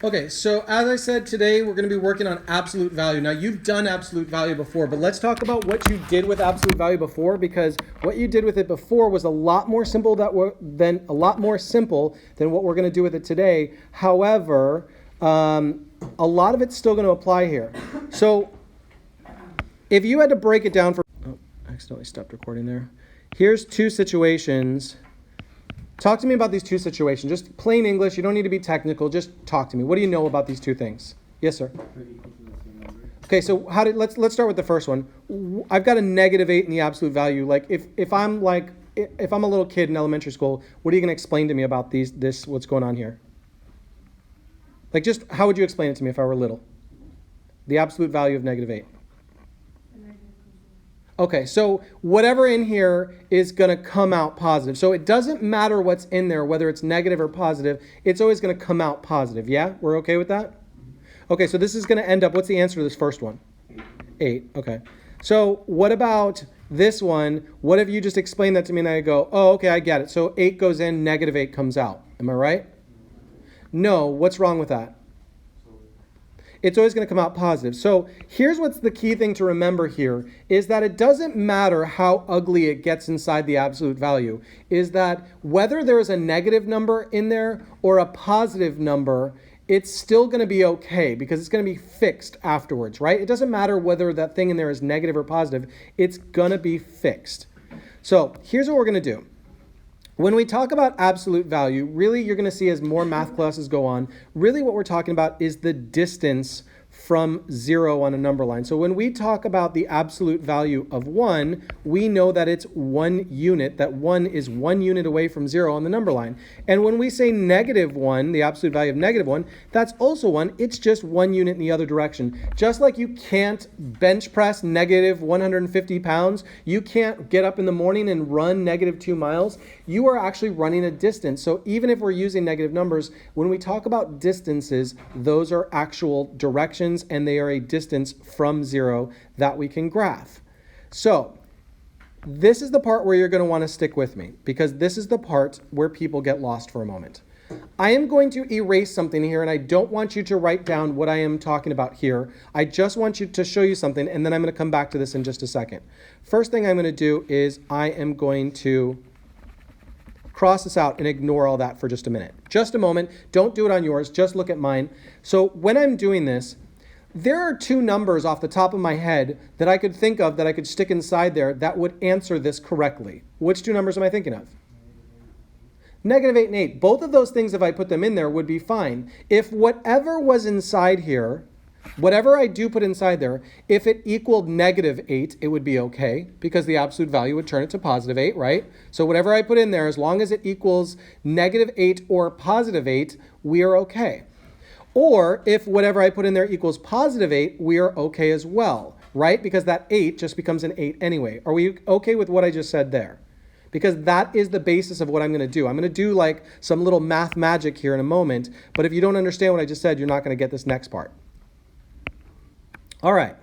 Okay, so as I said, today we're going to be working on absolute value. Now, you've done absolute value before, but let's talk about what you did with absolute value before, because what you did with it before was a lot more simple than what we're going to do with it today. However, a lot of it's still going to apply here. So if you had to break it down I accidentally stopped recording there. Here's two situations. Talk to me about these two situations. Just plain English. You don't need to be technical. Just talk to me. What do you know about these two things? Yes, sir. Okay, so let's start with the first one. I've got a -8 in the absolute value. Like if I'm a little kid in elementary school, what are you going to explain to me about what's going on here? Like, just how would you explain it to me if I were little? The absolute value of -8. Okay, so whatever in here is going to come out positive. So it doesn't matter what's in there, whether it's negative or positive, it's always going to come out positive. Yeah? We're okay with that? Okay, so this is going to end up, what's the answer to this first one? 8. Okay. So what about this one? What if you just explain that to me and I go, oh, okay, I get it. So 8 goes in, -8 comes out. Am I right? No, what's wrong with that? It's always going to come out positive. So here's what's the key thing to remember here, is that it doesn't matter how ugly it gets inside the absolute value, is that whether there's a negative number in there or a positive number, it's still going to be okay because it's going to be fixed afterwards, right? It doesn't matter whether that thing in there is negative or positive, it's going to be fixed. So here's what we're going to do. When we talk about absolute value, really you're going to see as more math classes go on, really what we're talking about is the distance from 0 on a number line. So when we talk about the absolute value of 1, we know that it's 1 unit, that 1 is 1 unit away from 0 on the number line. And when we say -1, the absolute value of -1, that's also 1. It's just 1 unit in the other direction. Just like you can't bench press -150 pounds, you can't get up in the morning and run -2 miles, you are actually running a distance. So even if we're using negative numbers, when we talk about distances, those are actual directions, and they are a distance from 0 that we can graph. So this is the part where you're going to want to stick with me, because this is the part where people get lost for a moment. I am going to erase something here, and I don't want you to write down what I am talking about here. I just want you to show you something, and then I'm going to come back to this in just a second. First thing I'm going to do is I am going to cross this out and ignore all that for just a minute. Just a moment. Don't do it on yours. Just look at mine. So when I'm doing this, there are two numbers off the top of my head that I could think of that I could stick inside there that would answer this correctly. Which two numbers am I thinking of? -8 and 8. Both of those things, if I put them in there, would be fine. If whatever was inside here, whatever I do put inside there, if it equaled -8, it would be okay, because the absolute value would turn it to +8, right? So whatever I put in there, as long as it equals -8 or +8, we are okay. Or if whatever I put in there equals +8, we are okay as well, right? Because that 8 just becomes an 8 anyway. Are we okay with what I just said there? Because that is the basis of what I'm going to do. I'm going to do like some little math magic here in a moment, but if you don't understand what I just said, you're not going to get this next part. All right.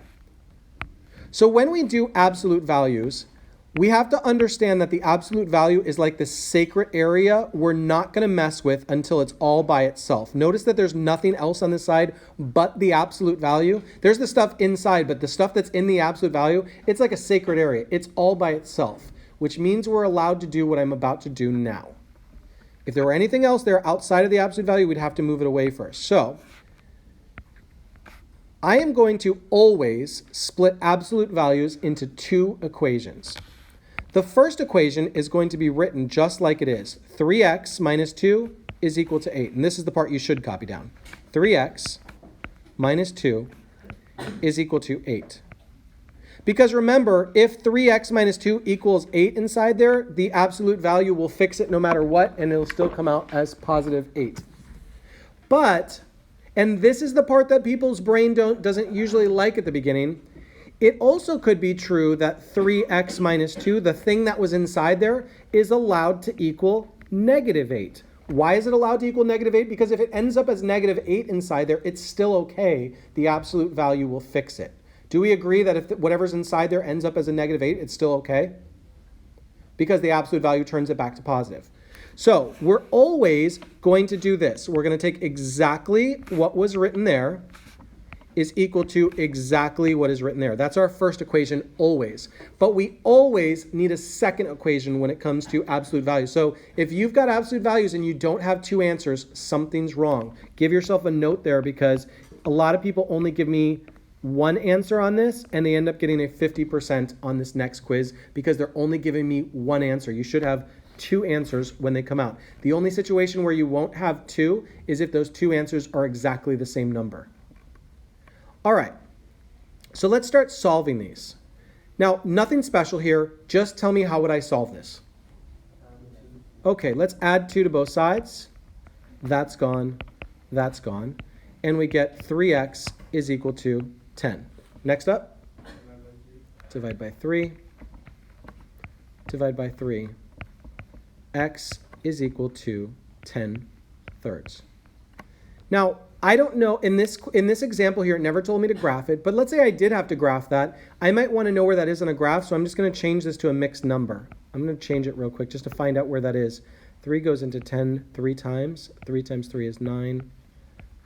So when we do absolute values, we have to understand that the absolute value is like this sacred area we're not going to mess with until it's all by itself. Notice that there's nothing else on this side but the absolute value. There's the stuff inside, but the stuff that's in the absolute value, it's like a sacred area. It's all by itself, which means we're allowed to do what I'm about to do now. If there were anything else there outside of the absolute value, we'd have to move it away first. So I am going to always split absolute values into two equations. The first equation is going to be written just like it is. 3x minus 2 is equal to 8. And this is the part you should copy down. 3x minus 2 is equal to 8. Because remember, if 3x minus 2 equals 8 inside there, the absolute value will fix it no matter what, and it'll still come out as +8. But, and this is the part that people's brain doesn't usually like at the beginning, it also could be true that 3x minus 2, the thing that was inside there, is allowed to equal -8. Why is it allowed to equal -8? Because if it ends up as -8 inside there, it's still okay. The absolute value will fix it. Do we agree that if whatever's inside there ends up as a -8, it's still okay? Because the absolute value turns it back to positive. So we're always going to do this. We're going to take exactly what was written there is equal to exactly what is written there. That's our first equation always. But we always need a second equation when it comes to absolute values. So if you've got absolute values and you don't have two answers, something's wrong. Give yourself a note there, because a lot of people only give me one answer on this and they end up getting a 50% on this next quiz because they're only giving me one answer. You should have two answers when they come out. The only situation where you won't have two is if those two answers are exactly the same number. All right, so let's start solving these. Now, nothing special here. Just tell me, how would I solve this? Okay, let's add 2 to both sides. That's gone. That's gone. And we get 3x is equal to 10. Next up, divide by 3. Divide by 3. X is equal to 10 thirds. Now, I don't know, in this example here, it never told me to graph it, but let's say I did have to graph that. I might want to know where that is on a graph, so I'm just going to change this to a mixed number. I'm going to change it real quick just to find out where that is. 3 goes into 10 3 times. 3 times 3 is 9,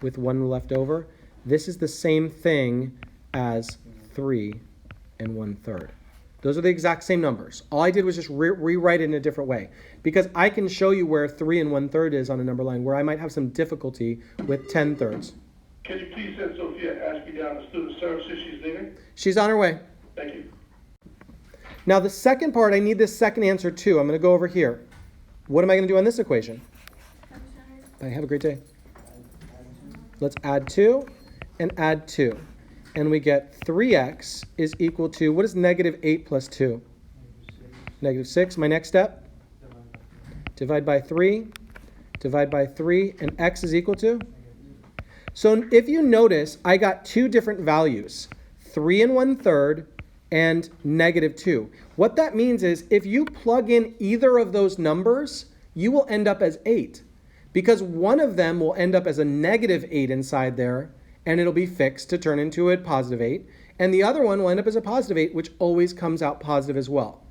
with 1 left over. This is the same thing as 3 and 1/3. Those are the exact same numbers. All I did was just rewrite it in a different way, because I can show you where 3 and 1/3 is on a number line where I might have some difficulty with 10 thirds. Can you please send Sophia Ashby down to student services? She's leaving. She's on her way. Thank you. Now the second part, I need this second answer too. I'm going to go over here. What am I going to do on this equation? Bye, have a great day. Let's add 2 and add 2. And we get 3x is equal to, what is negative 8 plus 2? Negative 6. My next step? Divide by 3. Divide by 3. And x is equal to? So if you notice, I got two different values. 3 and 1/3 and negative 2. What that means is if you plug in either of those numbers, you will end up as 8. Because one of them will end up as a negative 8 inside there, and it'll be fixed to turn into a positive 8. And the other one will end up as a positive 8, which always comes out positive as well.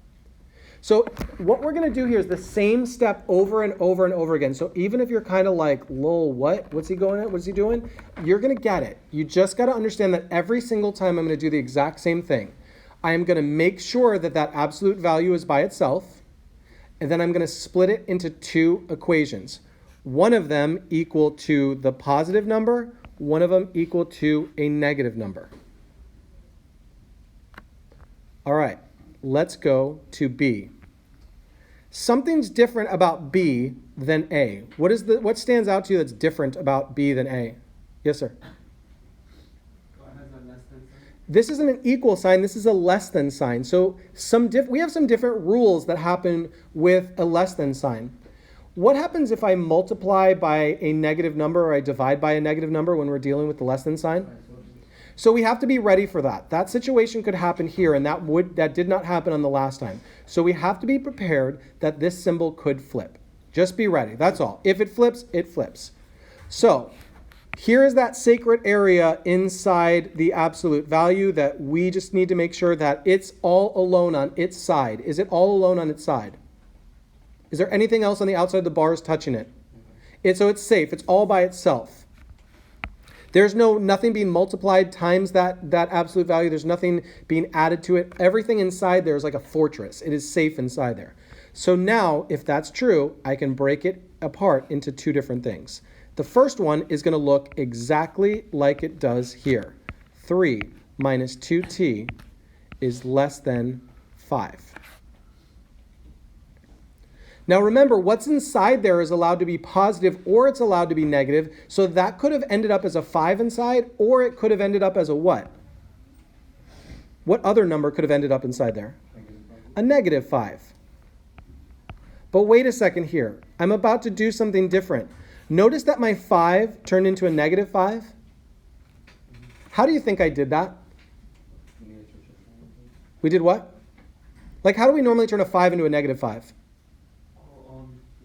So what we're going to do here is the same step over and over and over again. So even if you're kind of like, lol, what? What's he going at? What's he doing? You're going to get it. You just got to understand that every single time I'm going to do the exact same thing. I am going to make sure that that absolute value is by itself, and then I'm going to split it into two equations. One of them equal to the positive number, one of them equal to a negative number. All right, let's go to B. Something's different about B than A. What stands out to you that's different about B than A? Yes, sir. This isn't an equal sign, this is a less than sign. So we have some different rules that happen with a less than sign. What happens if I multiply by a negative number or I divide by a negative number when we're dealing with the less than sign? So we have to be ready for that. That situation could happen here, and that did not happen on the last time. So we have to be prepared that this symbol could flip. Just be ready, that's all. If it flips, it flips. So here is that sacred area inside the absolute value that we just need to make sure that it's all alone on its side. Is it all alone on its side? Is there anything else on the outside of the bars touching it? So it's safe. It's all by itself. There's nothing being multiplied times that absolute value. There's nothing being added to it. Everything inside there is like a fortress. It is safe inside there. So now, if that's true, I can break it apart into two different things. The first one is going to look exactly like it does here. 3 minus 2t is less than 5. Now remember, what's inside there is allowed to be positive or it's allowed to be negative. So that could have ended up as a 5 inside, or it could have ended up as a what? What other number could have ended up inside there? A negative 5. But wait a second here. I'm about to do something different. Notice that my 5 turned into a negative 5. How do you think I did that? We did what? Like, how do we normally turn a 5 into a negative 5?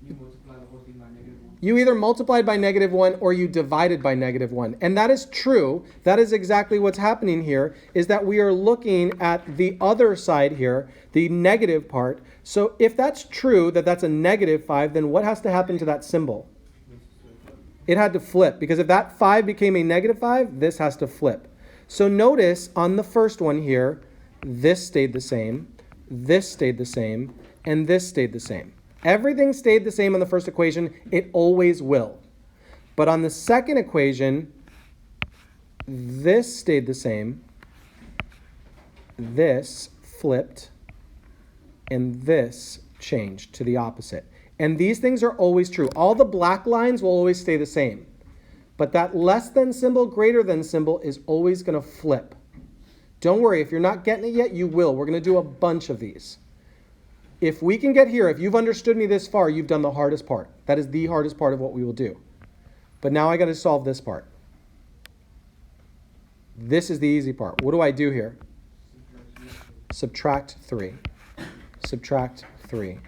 You multiply the whole thing by negative 1. You either multiplied by -1 or you divided by -1. And that is true. That is exactly what's happening here, is that we are looking at the other side here, the negative part. So if that's true, that that's a -5, then what has to happen to that symbol? It had to flip, because if that 5 became a -5, this has to flip. So notice on the first one here, this stayed the same, this stayed the same, and this stayed the same. Everything stayed the same on the first equation. It always will. But on the second equation, this stayed the same, this flipped, and this changed to the opposite. And these things are always true. All the black lines will always stay the same. But that less than symbol, greater than symbol is always going to flip. Don't worry, if you're not getting it yet, you will. We're going to do a bunch of these. If we can get here, if you've understood me this far, you've done the hardest part. That is the hardest part of what we will do. But now I got to solve this part. This is the easy part. What do I do here? Subtract 3. Subtract 3.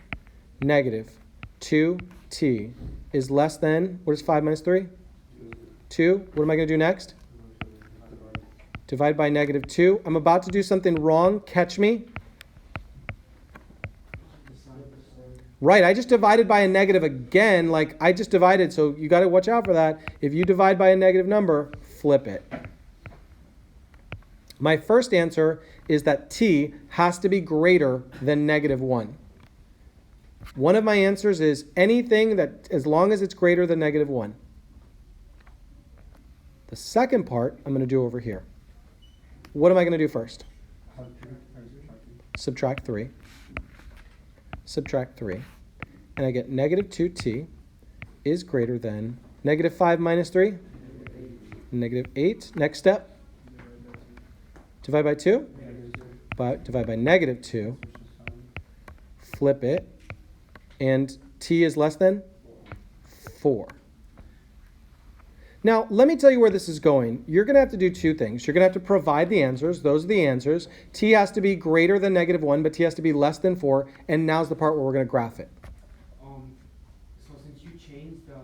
Negative 2t is less than, what is 5 minus 3? 2. What am I going to do next? Divide by -2. I'm about to do something wrong. Catch me. Right, I just divided by a negative again. Like, I just divided, so you got to watch out for that. If you divide by a negative number, flip it. My first answer is that t has to be greater than -1. One of my answers is anything that, as long as it's greater than -1. The second part, I'm going to do over here. What am I going to do first? Subtract 3. Subtract 3. And I get -2t is greater than -5 minus 3? -8. Next step. Divide by 2? Divide by -2. Flip it. And t is less than 4. Now, let me tell you where this is going. You're going to have to do two things. You're going to have to provide the answers. Those are the answers. T has to be greater than -1, but t has to be less than 4. And now's the part where we're going to graph it. So since you changed the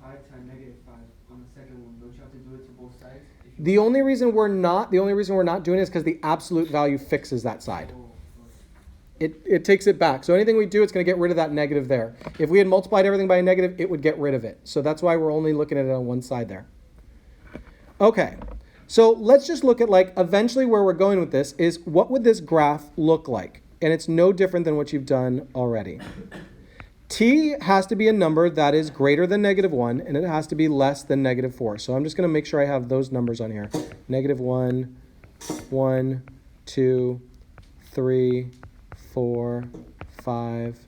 5 times -5 on the second one, don't you have to do it to both sides? The only reason we're not doing it is because the absolute value fixes that side. It takes it back. So anything we do, it's going to get rid of that negative there. If we had multiplied everything by a negative, it would get rid of it. So that's why we're only looking at it on one side there. Okay, so let's just look at, like, eventually where we're going with this is what would this graph look like? And it's no different than what you've done already. T has to be a number that is greater than -1, and it has to be less than -4. So I'm just going to make sure I have those numbers on here. -1, 1, 2, 3, 4, 5,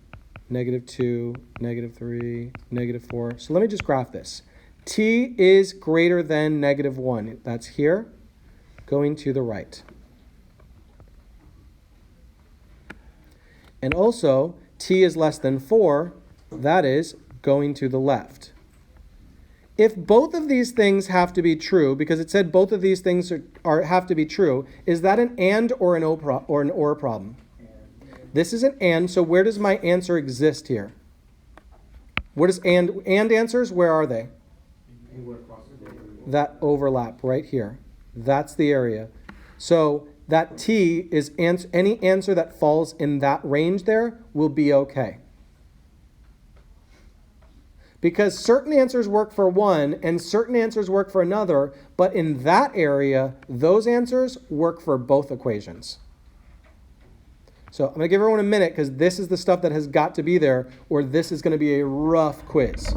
-2, -3, -4. So let me just graph this. T is greater than -1. That's here, going to the right. And also, t is less than 4. That is going to the left. If both of these things have to be true, because it said both of these things have to be true, is that an and or an or problem? This is an and, so where does my answer exist here? Where does and answers, where are they? That overlap right here. That's the area. So that t is any answer that falls in that range there will be okay. Because certain answers work for one and certain answers work for another, but in that area, those answers work for both equations. So I'm going to give everyone a minute because this is the stuff that has got to be there, or this is going to be a rough quiz.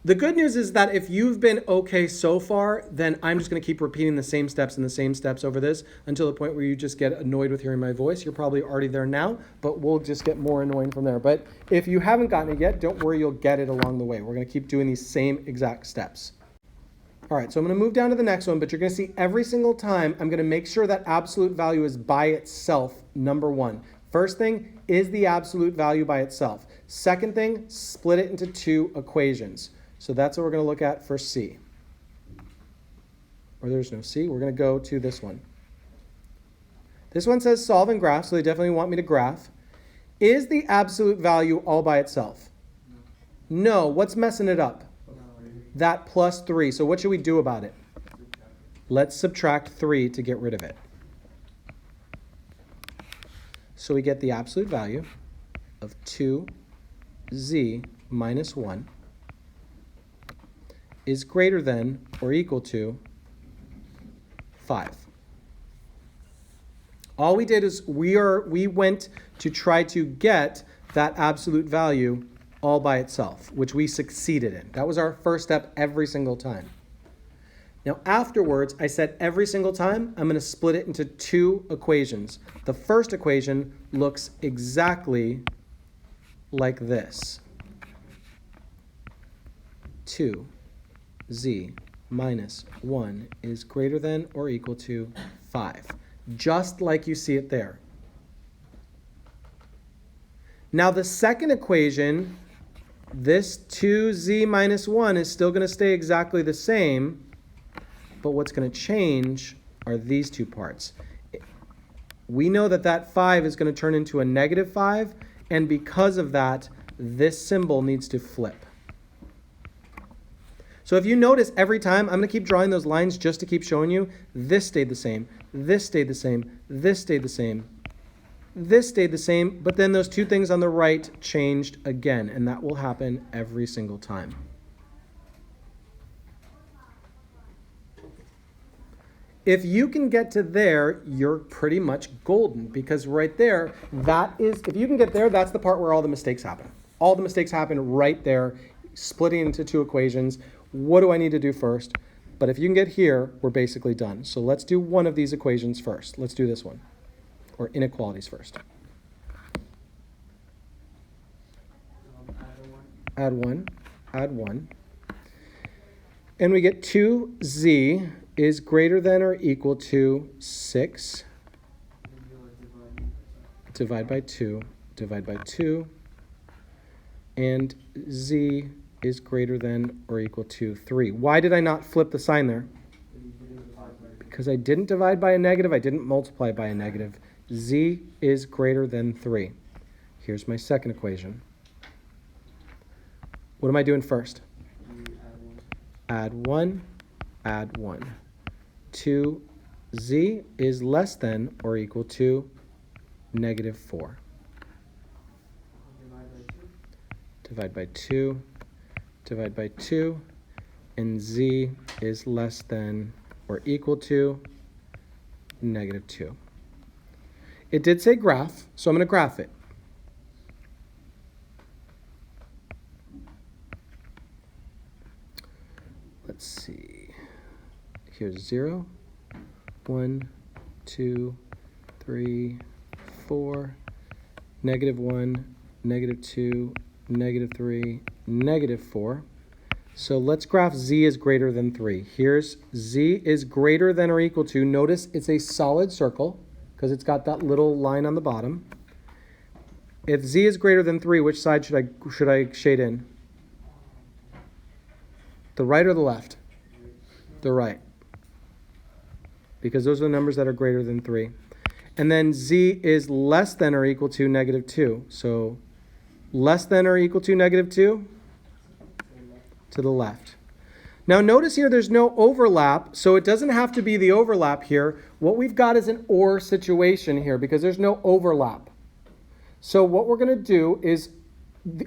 The good news is that if you've been okay so far, then I'm just going to keep repeating the same steps and the same steps over this until the point where you just get annoyed with hearing my voice. You're probably already there now, but we'll just get more annoying from there. But if you haven't gotten it yet, don't worry, you'll get it along the way. We're going to keep doing these same exact steps. All right, so I'm going to move down to the next one, but you're going to see every single time I'm going to make sure that absolute value is by itself, number one. First thing is the absolute value by itself. Second thing, split it into two equations. So that's what we're going to look at for C. Or there's no C. We're going to go to this one. This one says solve and graph, so they definitely want me to graph. Is the absolute value all by itself? No, what's messing it up? That plus 3. So what should we do about it? Let's subtract 3 to get rid of it. So we get the absolute value of 2z minus 1 is greater than or equal to 5. All we did is we went to try to get that absolute value all by itself, which we succeeded in. That was our first step every single time. Now afterwards, I said every single time, I'm going to split it into 2 equations. The first equation looks exactly like this. 2z minus 1 is greater than or equal to 5. Just like you see it there. Now the second equation, this 2z minus 1 is still going to stay exactly the same, but what's going to change are these 2 parts. We know that that 5 is going to turn into a negative 5, and because of that, this symbol needs to flip. So if you notice every time, I'm going to keep drawing those lines just to keep showing you, this stayed the same, this stayed the same, this stayed the same, this stayed the same, but then those 2 things on the right changed again, and that will happen every single time. If you can get to there, you're pretty much golden, because right there, if you can get there, that's the part where all the mistakes happen. All the mistakes happen right there, splitting into 2 equations. What do I need to do first? But if you can get here, we're basically done. So let's do one of these equations first. Let's do this one, or inequalities first. Add 1, add 1. And we get 2z is greater than or equal to 6. Divide by 2, divide by 2. And z is greater than or equal to 3. Why did I not flip the sign there? Because I didn't divide by a negative, I didn't multiply by a negative. Z is greater than 3. Here's my second equation. What am I doing first? Add 1, add 1. 2z is less than or equal to negative 4. Divide by 2, divide by 2, and z is less than or equal to negative 2. It did say graph, so I'm going to graph it. Let's see. Here's 0, 1, 2, 3, 4, negative 1, negative 2, negative 3, negative 4. So let's graph z is greater than 3. Here's z is greater than or equal to. Notice it's a solid circle because it's got that little line on the bottom. If z is greater than 3, which side should I shade in? The right or the left? The right. Because those are the numbers that are greater than 3. And then z is less than or equal to negative 2. So less than or equal to negative 2? To the left. Now notice here there's no overlap, so it doesn't have to be the overlap here. What we've got is an or situation here because there's no overlap. So what we're going to do is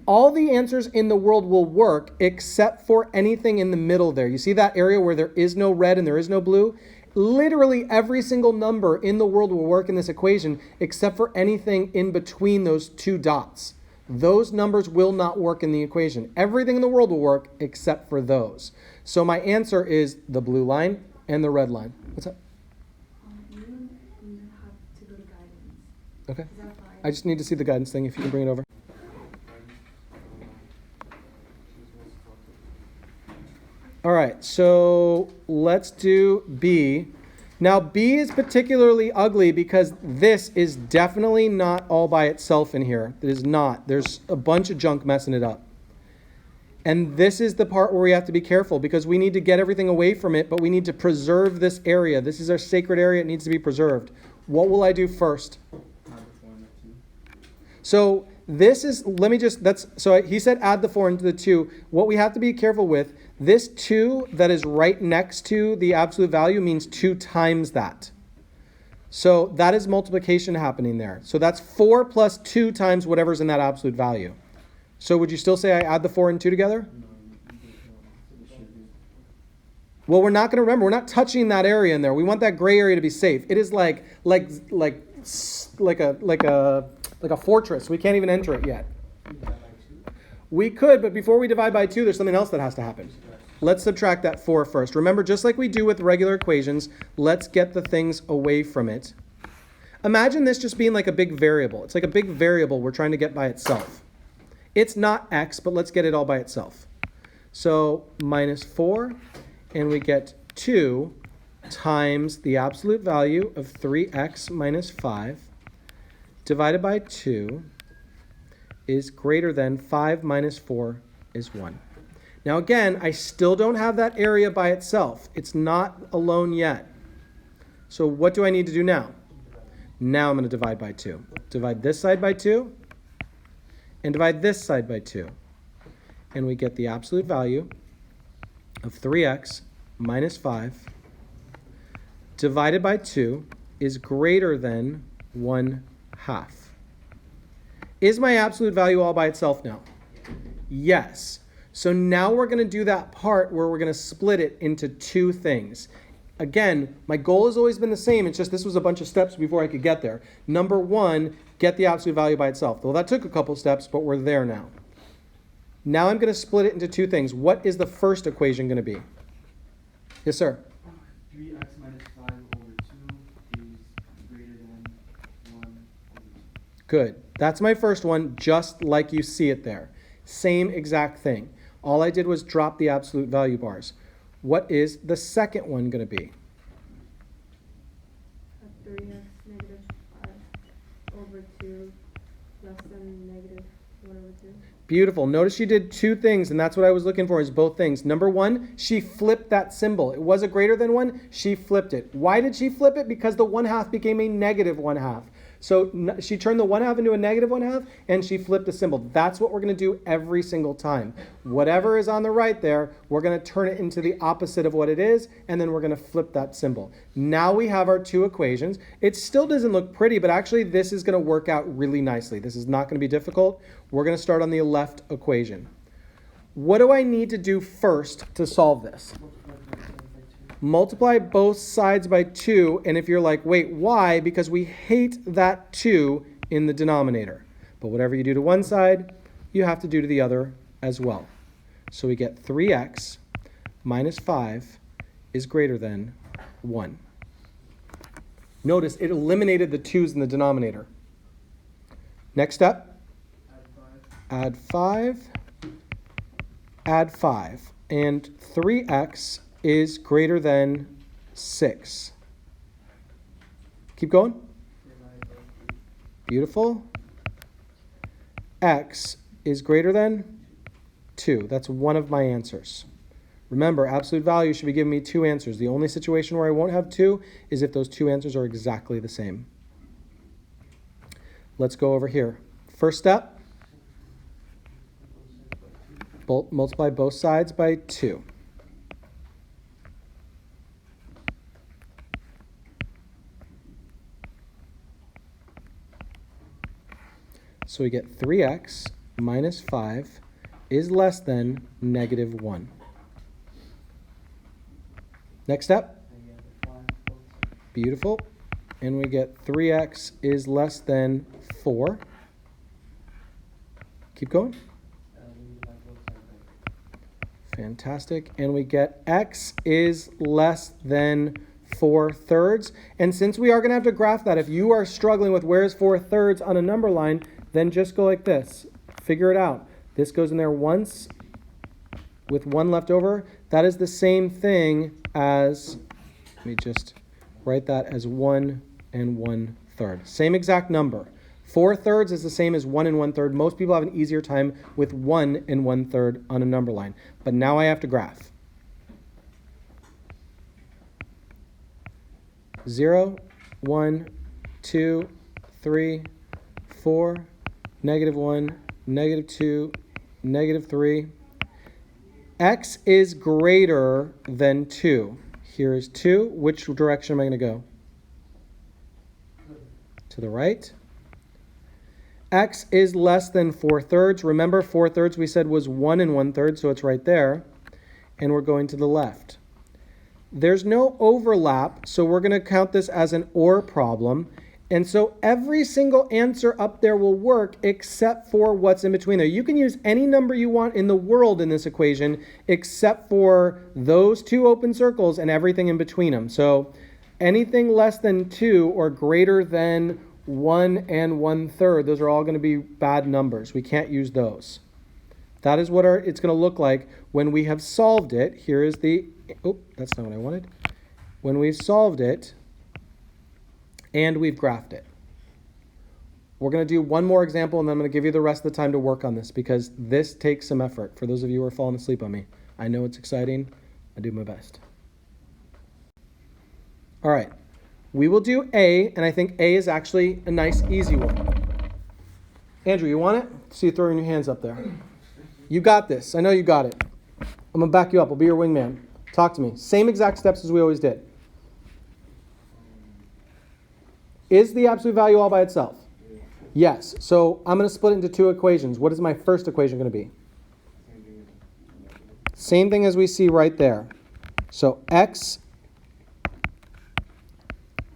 all the answers in the world will work except for anything in the middle there. You see that area where there is no red and there is no blue? Literally every single number in the world will work in this equation except for anything in between those 2 dots. Those numbers will not work in the equation. Everything in the world will work except for those. So my answer is the blue line and the red line. What's up? You have to go to guidance. Okay. Is that fine? I just need to see the guidance thing if you can bring it over. All right, so let's do B. Now B is particularly ugly because this is definitely not all by itself in here. It is not. There's a bunch of junk messing it up. And this is the part where we have to be careful because we need to get everything away from it, but we need to preserve this area. This is our sacred area. It needs to be preserved. What will I do first? So This is, let me just, he said add the 4 into the 2. What we have to be careful with, this 2 that is right next to the absolute value means 2 times that. So that is multiplication happening there. So that's 4 plus 2 times whatever's in that absolute value. So would you still say I add the 4 and 2 together? Well, we're not going to remember. We're not touching that area in there. We want that gray area to be safe. It is like a fortress. We can't even enter it yet. We could, but before we divide by 2, there's something else that has to happen. Let's subtract that 4 first. Remember, just like we do with regular equations, let's get the things away from it. Imagine this just being like a big variable. It's like a big variable we're trying to get by itself. It's not x, but let's get it all by itself. So minus 4, and we get 2 times the absolute value of 3x minus 5 divided by 2 is greater than 5 minus 4 is 1. Now again, I still don't have that area by itself. It's not alone yet. So what do I need to do now? Now I'm going to divide by 2. Divide this side by 2 and divide this side by 2. And we get the absolute value of 3x minus 5 divided by 2 is greater than 1/2. Is my absolute value all by itself now? Yes. So now we're going to do that part where we're going to split it into 2 things. Again, my goal has always been the same. It's just this was a bunch of steps before I could get there. Number 1, get the absolute value by itself. Well, that took a couple steps, but we're there now. Now I'm going to split it into 2 things. What is the first equation going to be? Yes, sir? 3x minus 5 over 2 is greater than 1 over 2. Good. That's my first one, just like you see it there. Same exact thing. All I did was drop the absolute value bars. What is the second one going to be? 3x negative 5 over 2 less than negative 1 over 2. Beautiful. Notice she did 2 things, and that's what I was looking for is both things. Number 1, she flipped that symbol. It was a greater than 1. She flipped it. Why did she flip it? Because the 1/2 became a negative 1/2. So she turned the 1/2 into a negative 1/2, and she flipped the symbol. That's what we're going to do every single time. Whatever is on the right there, we're going to turn it into the opposite of what it is, and then we're going to flip that symbol. Now we have our 2 equations. It still doesn't look pretty, but actually this is going to work out really nicely. This is not going to be difficult. We're going to start on the left equation. What do I need to do first to solve this? Multiply both sides by 2, and if you're like, wait, why? Because we hate that 2 in the denominator. But whatever you do to one side, you have to do to the other as well. So we get 3x minus 5 is greater than 1. Notice it eliminated the 2's in the denominator. Next step, add 5, add 5, and 3x is greater than 6. Keep going. Beautiful. X is greater than 2. That's one of my answers. Remember, absolute value should be giving me 2 answers. The only situation where I won't have 2 is if those 2 answers are exactly the same. Let's go over here. First step, multiply both sides by 2. So we get 3x minus 5 is less than negative 1. Next step. Beautiful. And we get 3x is less than 4. Keep going. Fantastic. And we get x is less than 4/3. And since we are going to have to graph that, if you are struggling with where's 4/3 on a number line, then just go like this. Figure it out. This goes in there once with 1 left over. That is the same thing as, let me just write that as 1 and 1/3. Same exact number. 4/3 is the same as 1 and 1/3. Most people have an easier time with 1 and 1/3 on a number line. But now I have to graph. 0, 1, 2, 3, 4, negative 1, negative 2, negative 3. X is greater than 2. Here is 2. Which direction am I going to go? To the right. X is less than 4/3. Remember, 4/3 we said was 1 1/3, so it's right there. And we're going to the left. There's no overlap, so we're going to count this as an OR problem. And so every single answer up there will work except for what's in between there. You can use any number you want in the world in this equation except for those two open circles and everything in between them. So anything less than 2 or greater than 1 1/3, those are all going to be bad numbers. We can't use those. That is what it's going to look like when we have solved it. Here is the, that's not what I wanted. When we've solved it, and we've graphed it. We're going to do one more example, and then I'm going to give you the rest of the time to work on this because this takes some effort. For those of you who are falling asleep on me, I know it's exciting. I do my best. All right. We will do A, and I think A is actually a nice, easy one. Andrew, you want it? See you throwing your hands up there. You got this. I know you got it. I'm going to back you up. I'll be your wingman. Talk to me. Same exact steps as we always did. Is the absolute value all by itself? Yes. So I'm going to split it into two equations. What is my first equation going to be? Same thing as we see right there. So x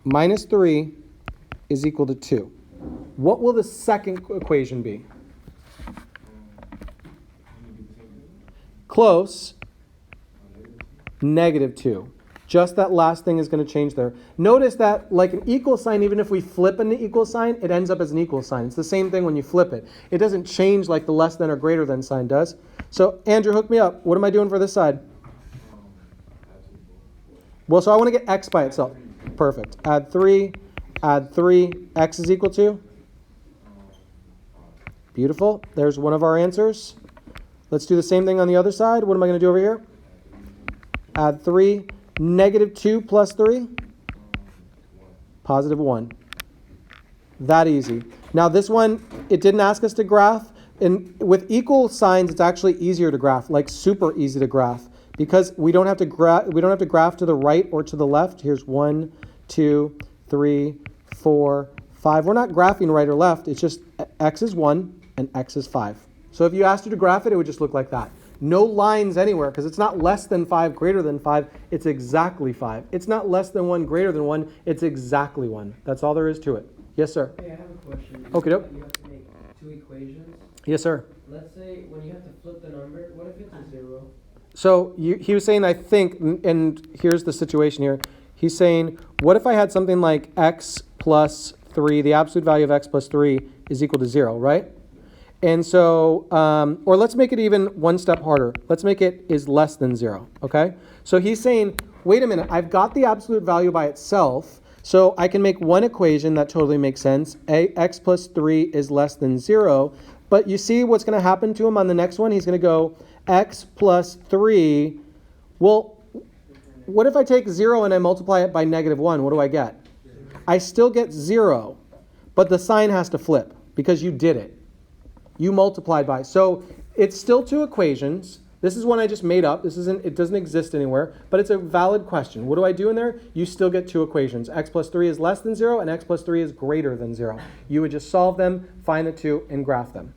minus 3 is equal to 2. What will the second equation be? Close. Negative 2. Just that last thing is going to change there. Notice that like an equal sign, even if we flip an equal sign, it ends up as an equal sign. It's the same thing when you flip it. It doesn't change like the less than or greater than sign does. So Andrew, hook me up. What am I doing for this side? Well, so I want to get x by itself. Perfect. Add 3, x is equal to? Beautiful. There's one of our answers. Let's do the same thing on the other side. What am I going to do over here? Add 3. Negative 2 plus 3? Positive 1. That easy. Now this one, it didn't ask us to graph. And with equal signs, it's actually easier to graph, like super easy to graph. Because we don't have to graph to the right or to the left. Here's 1, 2, 3, 4, 5. We're not graphing right or left. It's just x is 1 and x is 5. So if you asked you to graph it, it would just look like that. No lines anywhere, because it's not less than 5, greater than 5. It's exactly 5. It's not less than 1, greater than 1. It's exactly 1. That's all there is to it. Yes, sir? Hey, I have a question. Okay, You have to make two equations. Yes, sir. Let's say when you have to flip the number, what if it's a 0? So he was saying, I think, and here's the situation here. He's saying, what if I had something like x plus 3, the absolute value of x plus 3 is equal to 0, right? And so, or let's make it even one step harder. Let's make it is less than 0, okay? So he's saying, wait a minute, I've got the absolute value by itself, so I can make one equation that totally makes sense. X plus 3 is less than 0. But you see what's going to happen to him on the next one? He's going to go x plus 3. Well, what if I take 0 and I multiply it by negative 1? What do I get? I still get 0, but the sign has to flip because you did it. You multiplied by. So it's still two equations. This is one I just made up. It doesn't exist anywhere, but it's a valid question. What do I do in there? You still get two equations. X plus 3 is less than 0 and x plus 3 is greater than 0. You would just solve them, find the two, and graph them.